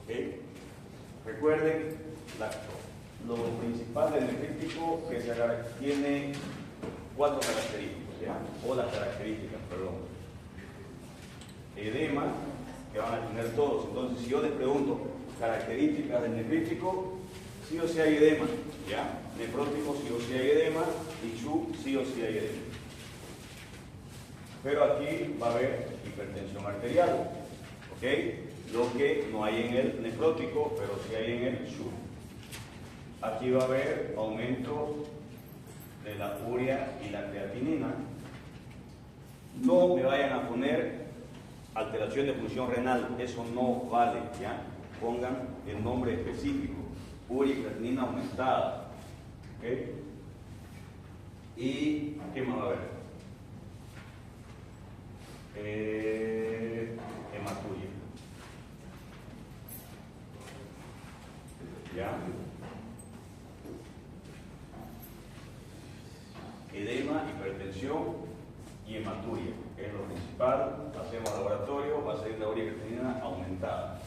¿Okay? Recuerden, lo principal del nefrítico que tiene 4 características, ¿ya? O las características, perdón. Edema, que van a tener todos. Entonces, si yo les pregunto características del nefrítico, sí o sí hay edema, ¿ya? Nefrótico, sí o sí hay edema, y Chu, sí o sí hay edema. Pero aquí va a haber hipertensión arterial, ¿ok? Lo que no hay en el nefrótico, pero sí hay en el Chu. Aquí va a haber aumento de la urea y la creatinina. No me vayan a poner alteración de función renal, eso no vale, ¿ya? Pongan el nombre específico, urea y creatinina aumentada, ¿ok? ¿Y qué más va a haber? Hematuria, ¿ya? Edema, hipertensión y hematuria, que es lo principal. Hacemos laboratorio, va a salir la urea y creatinina aumentada,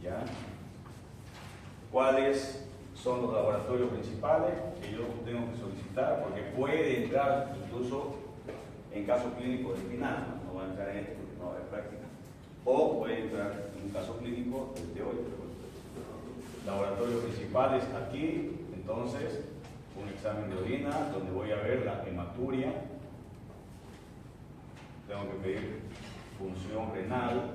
¿ya? ¿Cuáles son los laboratorios principales que yo tengo que solicitar? Porque puede entrar incluso en caso clínico de final, no va a entrar en esto porque no va a haber práctica, o puede entrar en un caso clínico de teórico. Laboratorios principales aquí, entonces, un examen de orina donde voy a ver la hematuria, tengo que pedir función renal,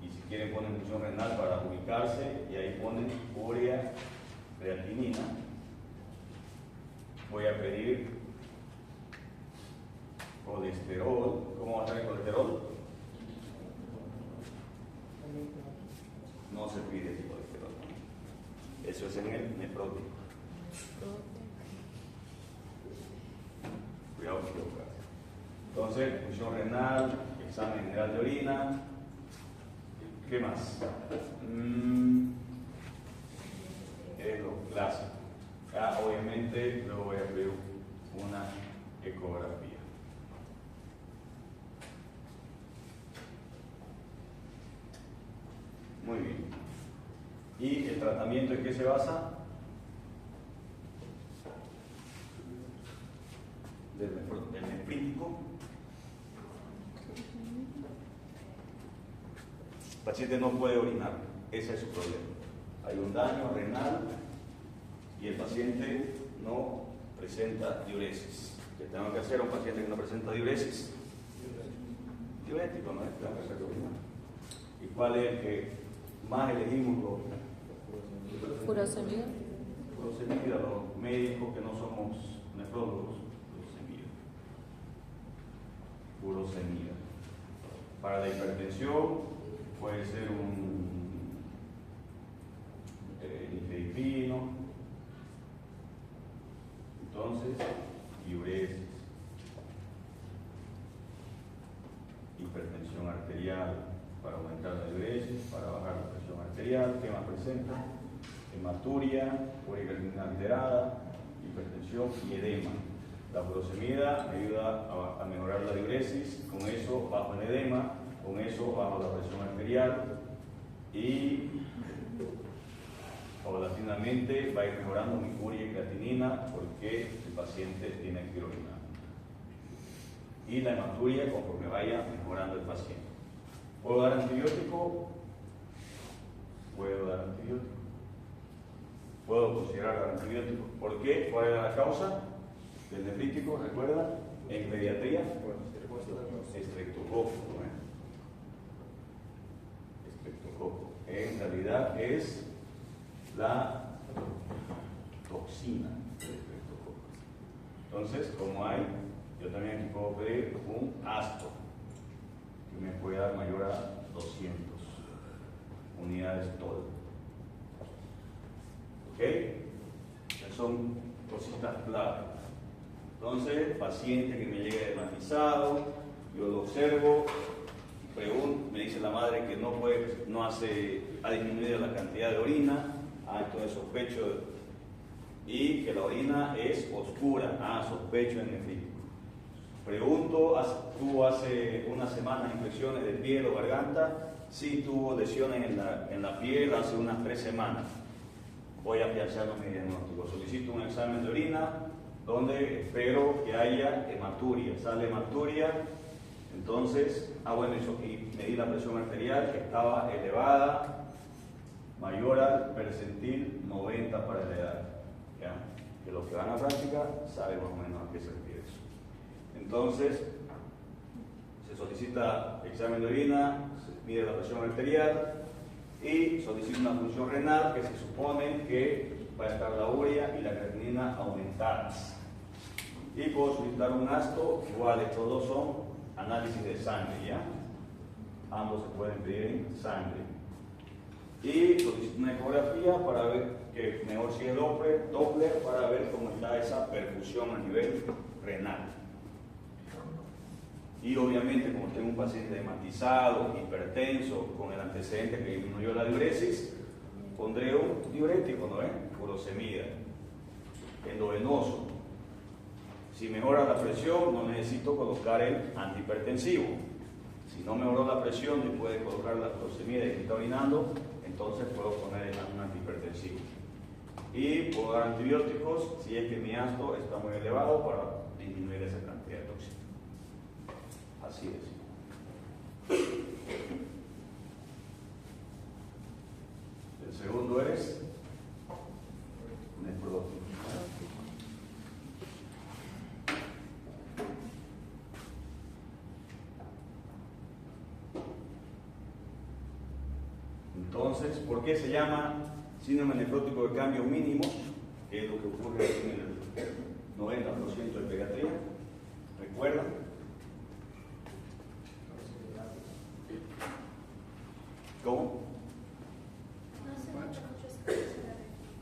y si quieren ponen función renal para ubicarse, y ahí ponen urea, creatinina. Voy a pedir colesterol. ¿Cómo va a estar el colesterol? No se pide el colesterol. Eso es en el nefrótico. Cuidado con equivocarse. Entonces, función renal, examen general de orina. ¿Qué más? Es lo clásico. Obviamente, luego voy a pedir una ecografía. Muy bien. ¿Y el tratamiento en qué se basa? Del nefrítico. El paciente no puede orinar, ese es su problema. Hay un daño renal y el paciente no presenta diuresis. ¿Qué tengo que hacer a un paciente que no presenta diuresis? Diurético, ¿no? Tengo que hacer orinar. ¿Y cuál es el que más elegimos? Furosemida. Furosemida, los médicos que no somos nefrólogos. Furosemida. Para la hipertensión puede ser un nifedipino. Entonces, diuresis. Hipertensión arterial para aumentar la diuresis, para bajar la presión arterial. ¿Qué más presenta? Hematuria, urea y creatinina alterada, hipertensión y edema. La furosemida me ayuda a mejorar la diuresis, con eso bajo el edema, con eso bajo la presión arterial y paulatinamente va a ir mejorando mi urea y creatinina porque el paciente tiene que ir orinar. Y la hematuria conforme vaya mejorando el paciente. ¿Puedo dar antibiótico? Puedo dar antibiótico. Puedo considerar dar antibiótico. ¿Por qué? ¿Cuál era la causa del nefrítico? ¿Recuerda? En pediatría, estreptococo. Estreptococo. En realidad es la toxina del estreptococo. Entonces, como hay, yo también aquí puedo pedir un ácido que me puede dar mayor a 200 unidades total. ¿Ok? Esas son cositas clave. Entonces, paciente que me llega desmatizado, yo lo observo, pregunto, me dice la madre que ha disminuido la cantidad de orina, entonces sospecho, y que la orina es oscura, sospecho en nefrítico. Pregunto, ¿tuvo hace unas semanas infecciones de piel o garganta? Sí, tuvo lesiones en la piel hace unas 3 semanas. Voy afianzando mi diagnóstico. Solicito un examen de orina donde espero que haya hematuria. Sale hematuria, entonces, bueno, y medí la presión arterial que estaba elevada, mayor al percentil 90 para la edad. ¿Ya? Que los que van a práctica saben más o menos a qué se refiere eso. Entonces, se solicita examen de orina, se mide la presión arterial y solicita una función renal que se supone que va a estar la urea y la creatinina aumentadas. Y puedo solicitar un ASTO, igual estos dos son análisis de sangre, ¿ya? Ambos se pueden pedir en sangre. Y solicito una ecografía para ver, que mejor si es Doppler, para ver cómo está esa perfusión a nivel renal. Y obviamente, como tengo un paciente hematizado, hipertenso, con el antecedente que disminuyó la diuresis, pondré un diurético, ¿no es? Furosemida, endovenoso. Si mejora la presión, no necesito colocar el antihipertensivo. Si no mejoró la presión, después de colocar la furosemida y que está orinando, entonces puedo poner un antihipertensivo. Y puedo dar antibióticos si es que mi ASTO está muy elevado para disminuir esa cantidad de tóxicos. Así es. El segundo es nefrótico. Entonces, ¿por qué se llama síndrome nefrótico de cambios mínimos? Que es lo que ocurre en el 90% de pediatría. ¿Recuerdan? ¿Cómo?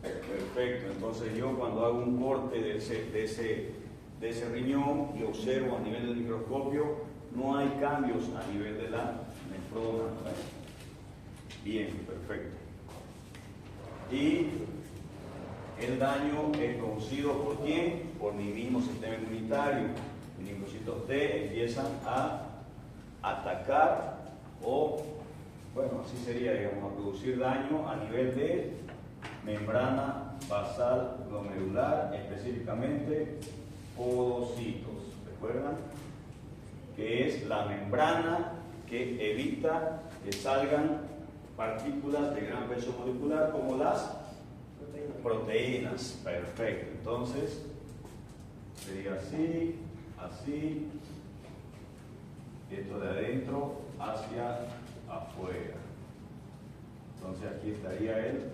Perfecto, entonces yo cuando hago un corte de ese riñón y observo a nivel del microscopio, no hay cambios a nivel de la nefrona, ¿no? Bien, perfecto. Y el daño es producido ¿por quién? Por mi mismo sistema inmunitario. Los linfocitos T empiezan a atacar o, bueno, así sería, digamos, a producir daño a nivel de membrana basal glomerular, específicamente podocitos. ¿Recuerdan? Que es la membrana que evita que salgan partículas de gran peso molecular como las proteínas. Perfecto. Entonces, sería así, así, esto de adentro hacia afuera. Entonces aquí estaría el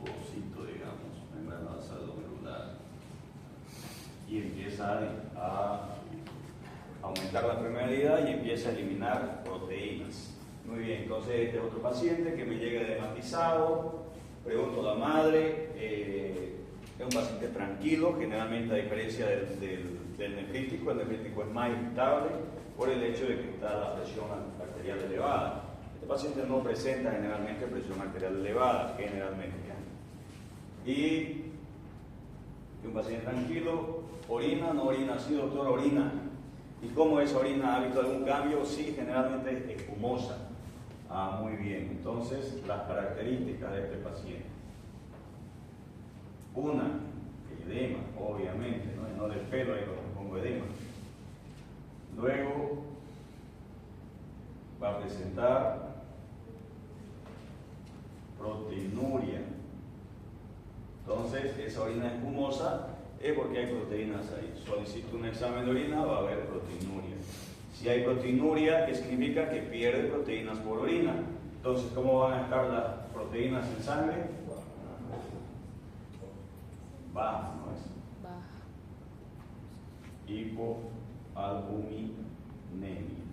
pocito, digamos, membrana basal glomerular, y empieza a aumentar la permeabilidad y empieza a eliminar proteínas. Muy bien, entonces este es otro paciente que me llega hematizado. Pregunto a la madre, es un paciente tranquilo, generalmente a diferencia del nefrítico. El nefrítico es más irritable por el hecho de que está la presión arterial elevada. Este paciente no presenta generalmente presión arterial elevada, generalmente. Y un paciente tranquilo, orina, no orina, sí doctor, orina. ¿Y cómo es orina? ¿Ha habido algún cambio? Sí, generalmente es espumosa. Muy bien. Entonces, las características de este paciente. Una, edema, obviamente, no del pelo, ahí lo que pongo edema. Luego, va a presentar proteinuria. Entonces, esa orina espumosa es porque hay proteínas ahí. Solicito un examen de orina, va a haber proteinuria. Si hay proteinuria, ¿qué significa? Que pierde proteínas por orina. Entonces, ¿cómo van a estar las proteínas en sangre? Baja, ¿no es? Baja. Hipoalbuminemia.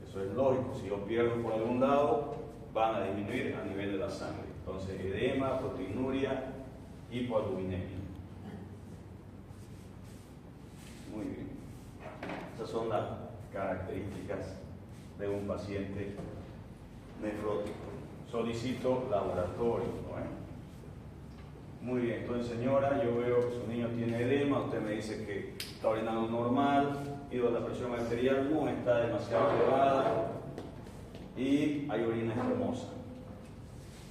Eso es lógico. Si yo pierdo por algún lado, van a disminuir a nivel de la sangre. Entonces, edema, proteinuria, hipoalbuminemia. Muy bien. Esas son las características de un paciente nefrótico. Solicito laboratorio, ¿no? Muy bien, entonces señora, yo veo que su niño tiene edema, usted me dice que está orinando normal, y la presión arterial no está demasiado elevada y hay orina espumosa.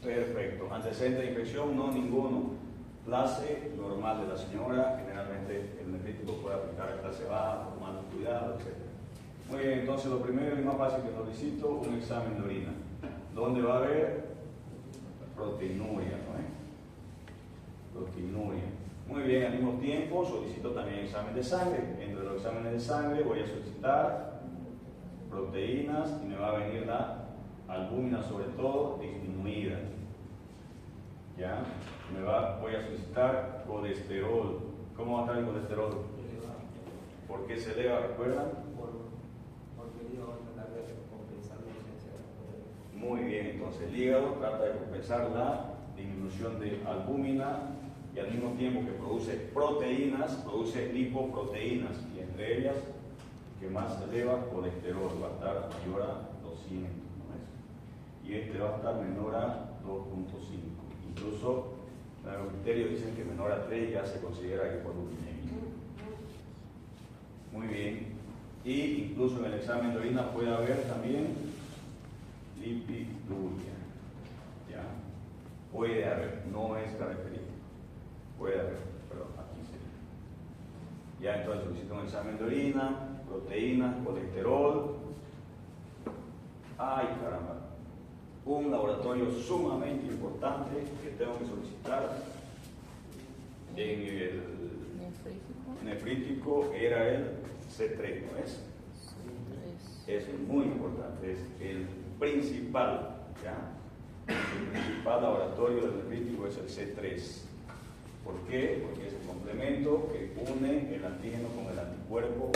Perfecto. Antecedente de infección, no ninguno. Clase normal de la señora, generalmente el nefrítico puede aplicar a clase baja, por malos cuidados, etc. Muy bien, entonces lo primero y más fácil que solicito, un examen de orina, donde va a haber proteinuria, ¿no es? Proteinuria. Muy bien, al mismo tiempo solicito también examen de sangre. Entre los exámenes de sangre voy a solicitar proteínas y me va a venir la albúmina sobre todo disminuida. ¿Ya? Voy a solicitar colesterol. ¿Cómo va a estar el colesterol? ¿Por qué se eleva? ¿Recuerdan? Porque el hígado va a tratar de compensar la ausencia de la proteína. Muy bien, entonces el hígado trata de compensar la disminución de albúmina y al mismo tiempo que produce proteínas, produce lipoproteínas y entre ellas, que más se eleva, colesterol va a estar mayor a 200, ¿no es? Y este va a estar menor a 2.5. Incluso los criterios dicen que menor a 3 ya se considera hipoglutemiemia. Muy bien. Y incluso en el examen de orina puede haber también lipiduria. ¿Ya? Puede haber, no es característico. Puede haber, pero aquí sí. Ya entonces solicito un examen de orina, proteínas, colesterol. Ay, caramba. Un laboratorio sumamente importante que tengo que solicitar en el nefrítico era el C3, ¿no es? Es muy importante, es el principal, ¿ya? El principal laboratorio del nefrítico es el C3. ¿Por qué? Porque es el complemento que une el antígeno con el anticuerpo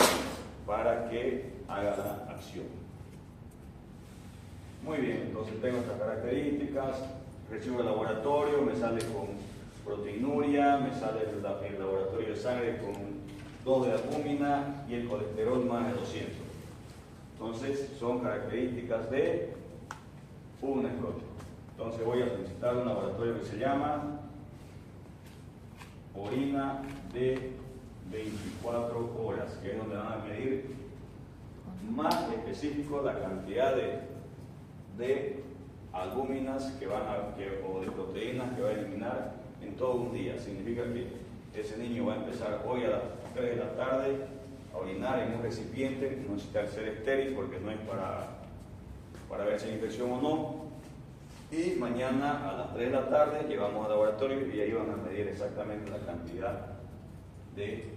para que haga la acción. Muy bien, entonces tengo estas características, recibo el laboratorio, me sale con proteinuria, me sale el laboratorio de sangre con 2 de albúmina y el colesterol más de 200. Entonces son características de un nefrótico. Entonces voy a solicitar un laboratorio que se llama orina de 24 horas, que es donde van a medir más específico la cantidad de albúminas o de proteínas que va a eliminar en todo un día. Significa que ese niño va a empezar hoy a las 3 de la tarde a orinar en un recipiente, no necesita ser estéril porque no es para ver si hay infección o no. Y mañana a las 3 de la tarde llevamos al laboratorio y ahí van a medir exactamente la cantidad de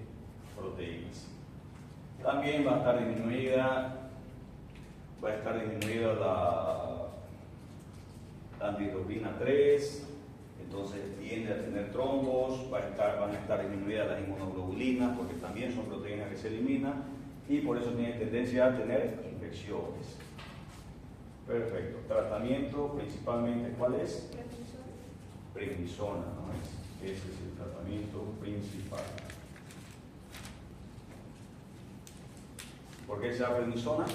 proteínas. También va a estar disminuida la antiglobulina 3, entonces tiende a tener trombos, van a estar disminuidas las inmunoglobulinas porque también son proteínas que se eliminan y por eso tiene tendencia a tener infecciones. Perfecto. Tratamiento principalmente, ¿cuál es? Prednisona, ¿no es? Ese es el tratamiento principal. ¿Por qué se da prednisona?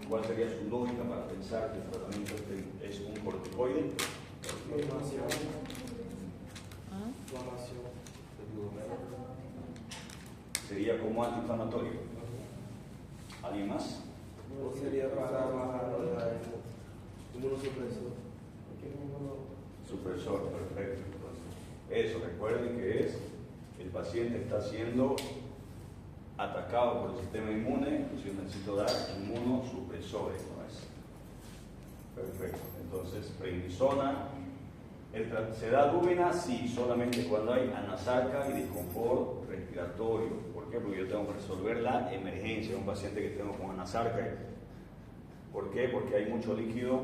¿Cuál sería su lógica para pensar que el tratamiento es un corticoide? Sería como antiinflamatorio. ¿Alguien más? No sería para bajar la inmunosupresor. Supresor, perfecto. Entonces, eso, recuerden que el paciente está siendo atacado por el sistema inmune, entonces necesito dar inmunosupresores, ¿no es? Perfecto. Entonces, prednisona. ¿Se da albúmina? Sí, solamente cuando hay anasarca y desconfort respiratorio. ¿Por qué? Porque yo tengo que resolver la emergencia de un paciente que tengo con anasarca. ¿Por qué? Porque hay mucho líquido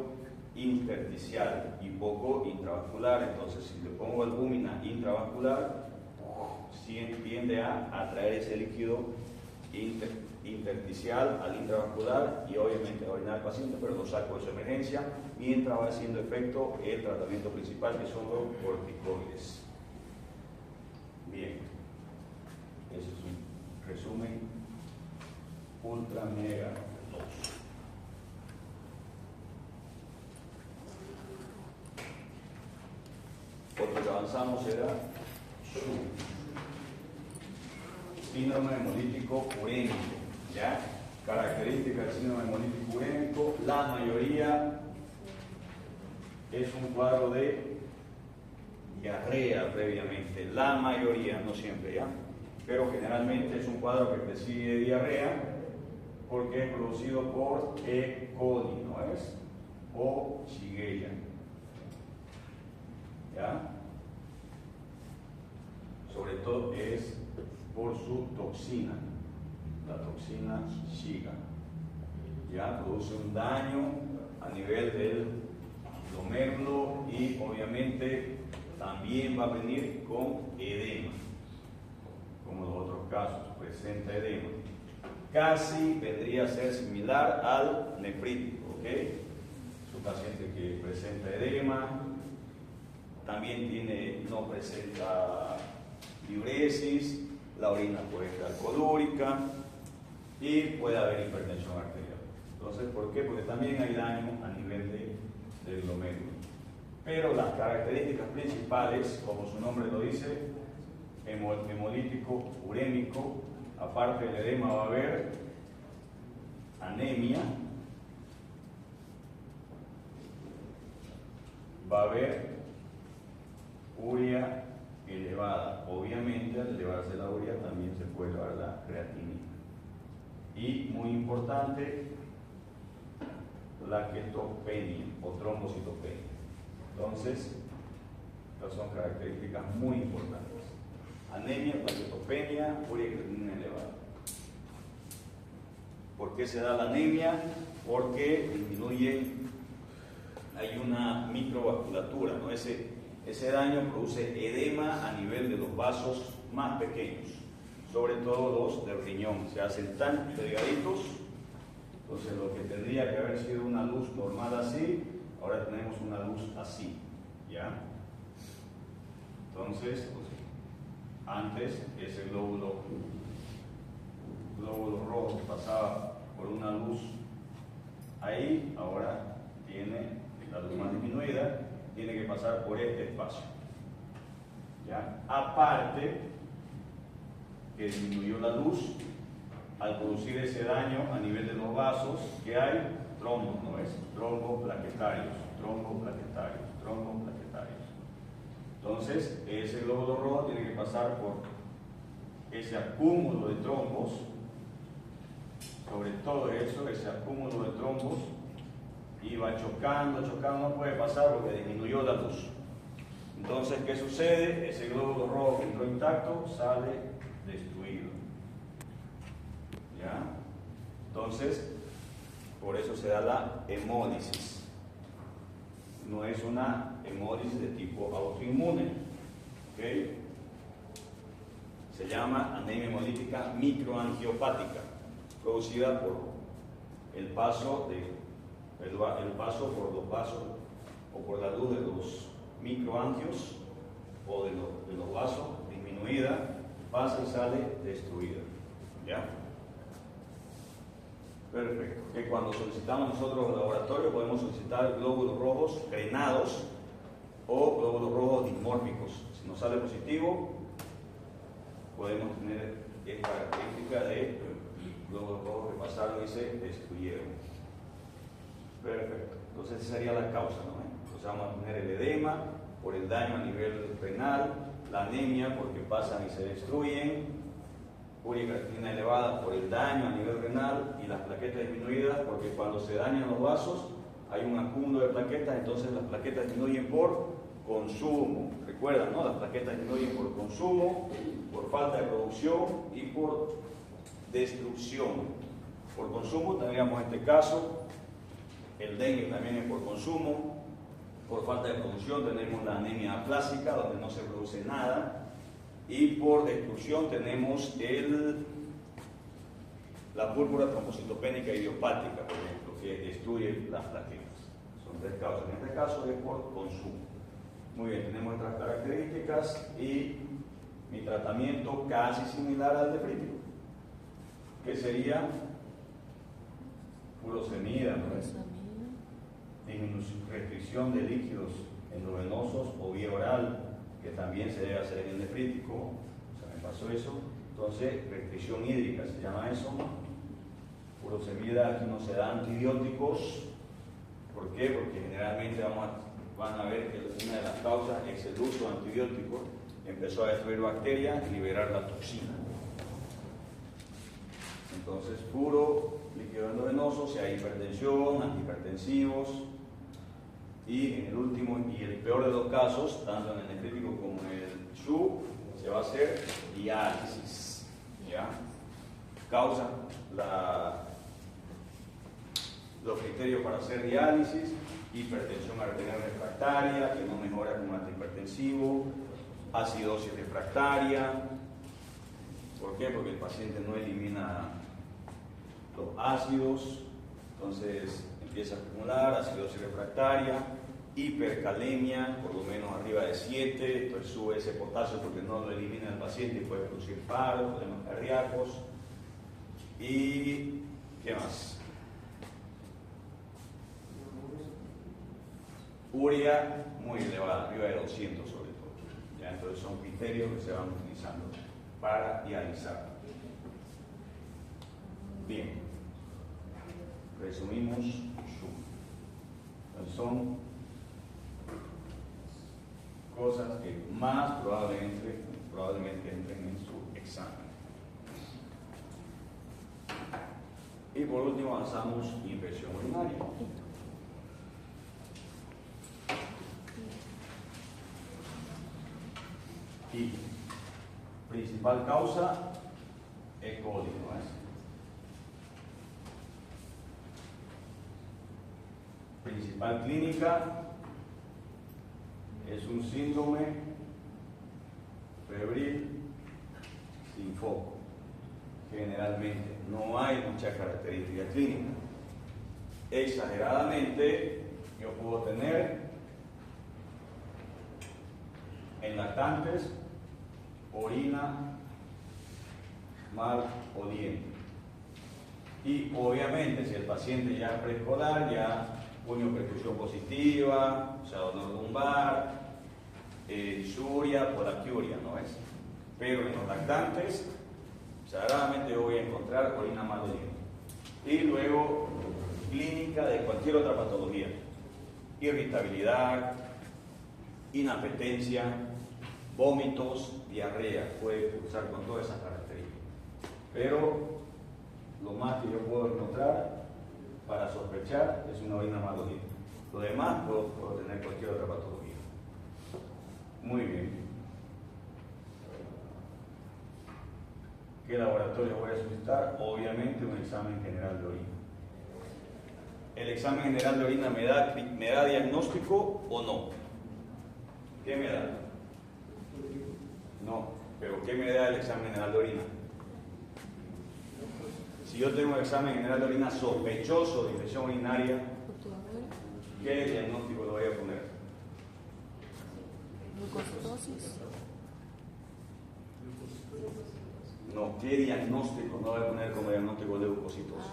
intersticial y poco intravascular. Entonces, si le pongo albúmina intravascular, tiende a atraer ese líquido intersticial al intravascular y obviamente a orinar al paciente, pero lo saco de su emergencia mientras va haciendo efecto el tratamiento principal, que son los corticoides. Bien, ese es un resumen ultra mega 2. pasamos será SHU. Síndrome hemolítico urémico, ¿ya? Características del síndrome hemolítico urémico, la mayoría es un cuadro de diarrea previamente, la mayoría, no siempre, ¿ya? Pero generalmente es un cuadro que preside diarrea porque es producido por E. coli, ¿no es? O Shigella, ¿ya? Sobre todo es por su toxina, la toxina Shiga, ya produce un daño a nivel del glomérulo y obviamente también va a venir con edema, como los otros casos, presenta edema. Casi vendría a ser similar al nefrítico, ¿ok? Es un paciente que presenta edema, también no presenta diuresis, la orina puede estar colúrica y puede haber hipertensión arterial. Entonces, ¿por qué? Porque también hay daño a nivel del glomérulo. Pero las características principales, como su nombre lo dice, hemolítico urémico, aparte del edema va a haber anemia, va a haber urea elevada. Obviamente, al elevarse la urea también se puede elevar la creatinina. Y muy importante, plaquetopenia o trombocitopenia. Entonces, estas son características muy importantes. Anemia, plaquetopenia, urea y creatinina elevada. ¿Por qué se da la anemia? Porque hay una microvasculatura, ¿no? Ese daño produce edema a nivel de los vasos más pequeños, sobre todo los del riñón. Se hacen tan delgaditos, entonces lo que tendría que haber sido una luz normal así, ahora tenemos una luz así, ¿ya? Entonces, antes ese glóbulo rojo que pasaba por una luz ahí, ahora tiene la luz más disminuida, tiene que pasar por este espacio, ¿ya? Aparte que disminuyó la luz al producir ese daño a nivel de los vasos, que hay trombos, ¿no es? Tromboplaquetarios. Entonces, ese glóbulo rojo tiene que pasar por ese acúmulo de trombos, sobre todo eso, ese acúmulo de trombos, y va chocando, no puede pasar porque disminuyó la luz. Entonces, ¿qué sucede? Ese glóbulo rojo que entró intacto sale destruido, ¿ya? Entonces, por eso se da la hemólisis. No es una hemólisis de tipo autoinmune, ¿ok? Se llama anemia hemolítica microangiopática, producida por el paso por los vasos o por la luz de los microangios o de los vasos disminuida, pasa y sale destruida, ¿ya? Perfecto. Que cuando solicitamos nosotros el laboratorio podemos solicitar glóbulos rojos crenados o glóbulos rojos dismórficos. Si nos sale positivo, podemos tener esta característica de glóbulos rojos que pasaron y se destruyeron. Perfecto. Entonces esa sería la causa, ¿no? Entonces vamos a tener el edema por el daño a nivel renal, la anemia porque pasan y se destruyen, urea y creatinina elevada por el daño a nivel renal y las plaquetas disminuidas porque cuando se dañan los vasos hay un acúmulo de plaquetas, entonces las plaquetas disminuyen por consumo. Recuerdan, ¿no? Las plaquetas disminuyen por consumo, por falta de producción y por destrucción. Por consumo tendríamos en este caso, el dengue también es por consumo, por falta de producción tenemos la anemia aplásica donde no se produce nada. Y por destrucción tenemos la púrpura trombocitopénica idiopática, por ejemplo, que destruye las plaquetas. Son tres causas. En este caso es por consumo. Muy bien, tenemos otras características y mi tratamiento casi similar al nefrítico, que sería furosemida, ¿no? Restricción de líquidos endovenosos o vía oral, que también se debe hacer en el nefrítico, se me pasó eso. Entonces, restricción hídrica se llama eso. Furosemida, aquí no se da antibióticos. ¿Por qué? Porque generalmente van a ver que una de las causas es el uso de antibióticos. Empezó a destruir bacterias y liberar la toxina. Entonces, puro líquido endovenoso, sea hipertensión, antihipertensivos. Y en el último y el peor de los casos, tanto en el nefrítico como en el SHU, se va a hacer diálisis. ¿Ya? Causa los criterios para hacer diálisis: hipertensión arterial refractaria, que no mejora con antihipertensivo, acidosis refractaria. ¿Por qué? Porque el paciente no elimina los ácidos, entonces empieza a acumular acidosis refractaria, hipercalemia, por lo menos arriba de 7, entonces sube ese potasio porque no lo elimina el paciente y puede producir paro, problemas cardíacos. ¿Y qué más? Urea muy elevada, arriba de 200 sobre todo. ¿Ya? Entonces son criterios que se van utilizando para dializar. Bien, resumimos. Entonces son cosas que más probablemente entren en su examen. Y por último avanzamos infección urinaria. Y principal causa, E. coli, ¿no es? Principal clínica es un síndrome febril sin foco. Generalmente no hay mucha característica clínica. Exageradamente yo puedo tener en lactantes orina mal oliente. Y obviamente si el paciente ya es preescolar, ya puño percusión positiva, o sea, dolor lumbar, disuria, polaquiuria, ¿no es? Pero en los lactantes, sagradamente voy a encontrar orina mal oliente. Y luego, clínica de cualquier otra patología: irritabilidad, inapetencia, vómitos, diarrea, puede cursar con todas esas características. Pero lo más que yo puedo encontrar para sospechar es una orina mal oliente. Lo demás puedo tener cualquier otra patología. Muy bien. ¿Qué laboratorio voy a solicitar? Obviamente un examen general de orina. ¿El examen general de orina me da diagnóstico o no? ¿Qué me da? No, pero ¿qué me da el examen general de orina? Si yo tengo un examen general de orina sospechoso de infección urinaria, ¿qué diagnóstico le voy a poner? Leucocitosis. No, ¿qué diagnóstico no voy a poner como diagnóstico de leucocitosis?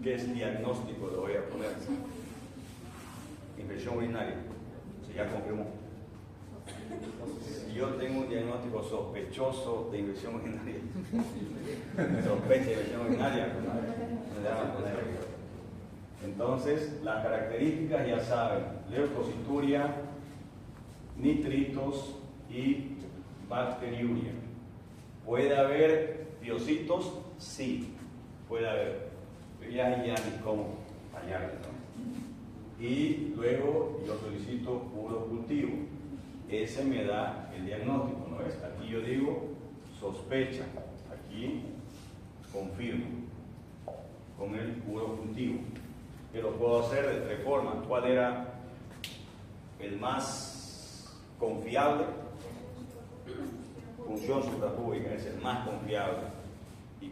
¿Qué es diagnóstico le voy a poner? Infección urinaria. Si ya confirmó. Si yo tengo un diagnóstico sospechoso de infección urinaria, sospecha de infección urinaria, me van a poner ahí. Entonces, las características ya saben: leucocituria, nitritos y bacteriuria. ¿Puede haber piocitos? Sí, puede haber. Pero ya ni cómo fallarle, ¿no? Y luego yo solicito puro cultivo. Ese me da el diagnóstico, ¿no es? Aquí yo digo sospecha, aquí confirmo con el puro cultivo. Que lo puedo hacer de tres formas. ¿Cuál era el más confiable? Función suprapúbica, es el más confiable. ¿Y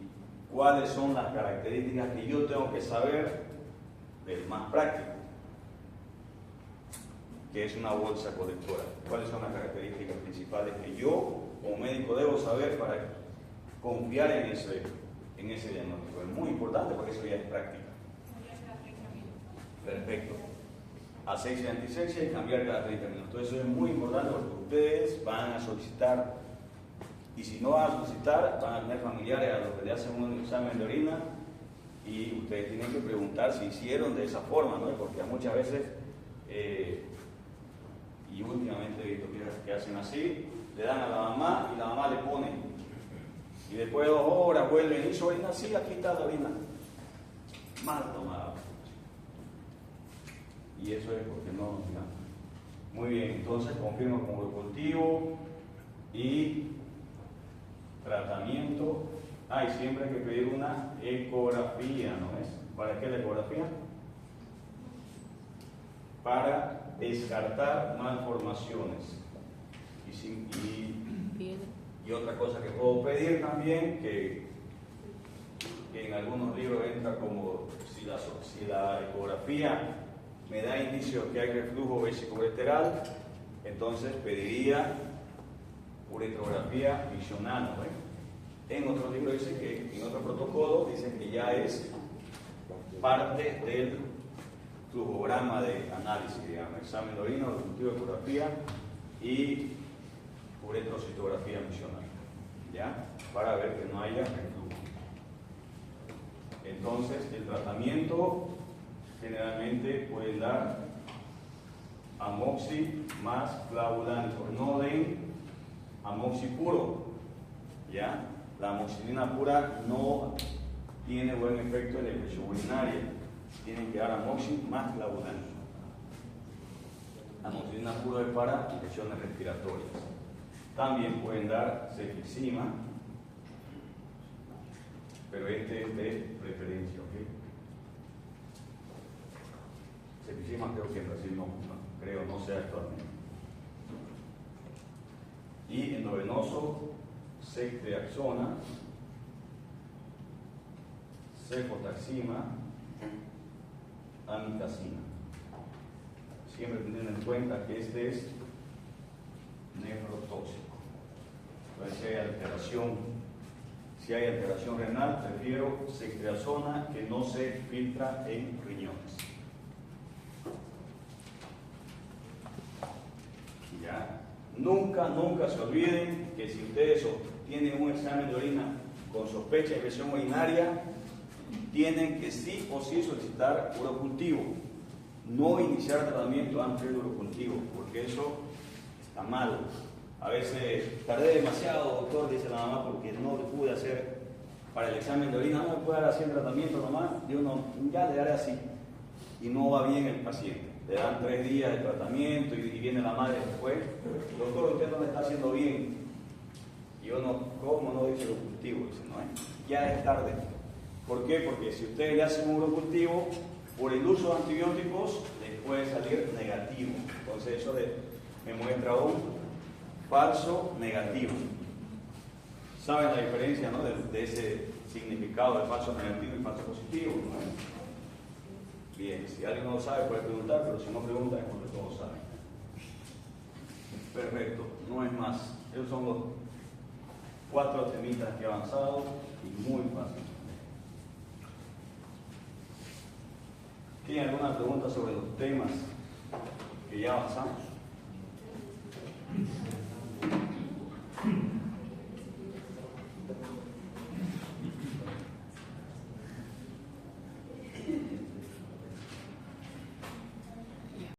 cuáles son las características que yo tengo que saber del más práctico, que es una bolsa colectora? ¿Cuáles son las características principales que yo como médico debo saber para confiar en ese diagnóstico? Es muy importante porque eso ya es práctica. Perfecto. Asepsia y antisepsia y cambiar cada 30 minutos. Eso es muy importante porque ustedes van a solicitar, y si no van a solicitar, van a tener familiares a los que le hacen un examen de orina y ustedes tienen que preguntar si hicieron de esa forma, ¿no? Porque muchas veces, y últimamente he visto que hacen así, le dan a la mamá y la mamá le pone. Y después de 2 horas vuelven y hizo orina, sí, aquí está la orina. Mal tomada. Y eso es porque no. Muy bien, entonces confirmo como urocultivo y tratamiento. Y siempre hay que pedir una ecografía, ¿no es? ¿Para qué la ecografía? Para descartar malformaciones. Y otra cosa que puedo pedir también, que en algunos libros entra como si la ecografía me da indicios que hay reflujo vesicoureteral, entonces pediría uretrografía visional, ¿no? En otro libro dice que, en otro protocolo, dicen que ya es parte del flujograma de análisis, digamos, examen de orina, urocultivo de ecografía y uretrocitografía visional, ¿ya? Para ver que no haya reflujo. Entonces, el tratamiento generalmente pueden dar amoxi más flavulante. No den amoxi puro, ¿ya? La amoxicilina pura no tiene buen efecto en la infección urinaria. Tienen que dar amoxi más flavulante. Amoxicilina puro es para infecciones respiratorias. También pueden dar cefixima, pero este es de preferencia, ¿ok? Cefixima creo que en Brasil no sé actualmente. Y endovenoso, ceftriaxona, cefotaxima, amikacina. Siempre teniendo en cuenta que este es nefrotóxico. Entonces, si hay alteración renal, prefiero ceftriaxona que no se filtra en riñones. ¿Ya? Nunca se olviden que si ustedes tienen un examen de orina con sospecha de infección urinaria, tienen que sí o sí solicitar urocultivo. No iniciar tratamiento antes del urocultivo, porque eso está mal. A veces tardé demasiado, doctor, dice la mamá, porque no le pude hacer para el examen de orina. No me puede dar así el tratamiento nomás. Yo no, ya le daré así. Y no va bien el paciente. Le dan 3 días de tratamiento y viene la madre después. Doctor, usted no me está haciendo bien. Y yo no, ¿cómo no dice urocultivo? Dice, no, ya es tarde. ¿Por qué? Porque si usted le hace un urocultivo, por el uso de antibióticos, les puede salir negativo. Entonces eso me muestra un falso negativo. ¿Saben la diferencia, no, de ese significado de falso negativo y falso positivo, ¿no? Bien, si alguien no lo sabe puede preguntar, pero si no pregunta es porque todos saben. Perfecto, no es más. Esos son los 4 temitas que he avanzado y muy fácil. ¿Tienen alguna pregunta sobre los temas que ya avanzamos?